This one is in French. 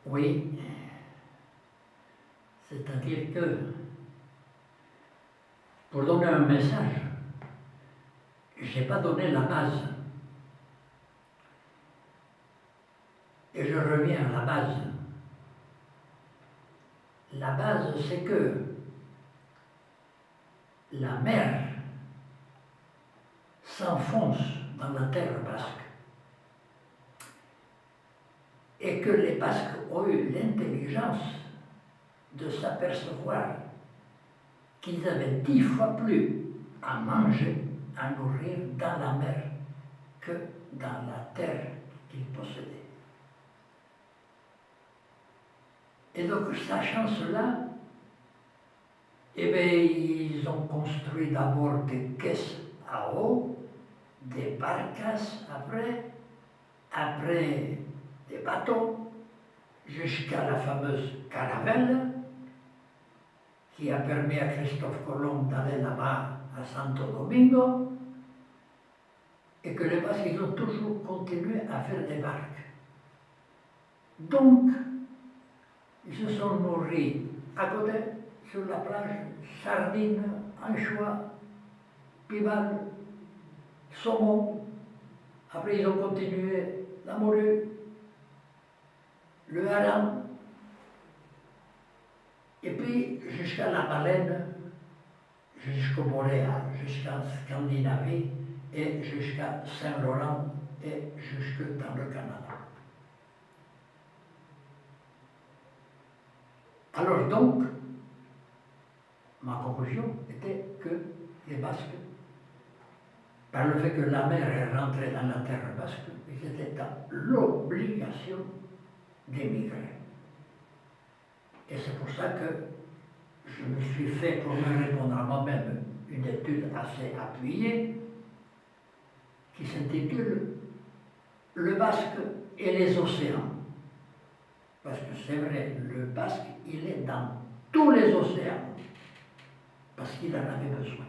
Oui, c'est-à-dire que pour donner un message, je n'ai pas donné la base. Et je reviens à la base. La base, c'est que la mer s'enfonce dans la terre basque et que les Basques ont eu l'intelligence de s'apercevoir qu'ils avaient 10 fois plus à manger, à nourrir dans la mer que dans la terre qu'ils possédaient. Et donc, sachant cela, eh bien, ils ont construit d'abord des caisses à eau, des barcasses après des bateaux, jusqu'à la fameuse caravelle qui a permis à Christophe Colomb d'aller là-bas à Santo Domingo, et que les Basques, ils ont toujours continué à faire des barques. Donc, ils se sont nourris à côté, sur la plage, sardines, anchois, pival, saumon. Après, ils ont continué la morue, le hareng, et puis jusqu'à la baleine, jusqu'au Montréal, jusqu'en Scandinavie, et jusqu'à Saint-Laurent, et jusque dans le Canada. Alors donc, ma conclusion était que les Basques, par le fait que la mer est rentrée dans la terre basque, ils étaient dans l'obligation d'émigrer. Et c'est pour ça que je me suis fait, pour me répondre à moi-même, une étude assez appuyée qui s'intitule Le Basque et les océans. Parce que c'est vrai, le Basque, il est dans tous les océans, parce qu'il en avait besoin.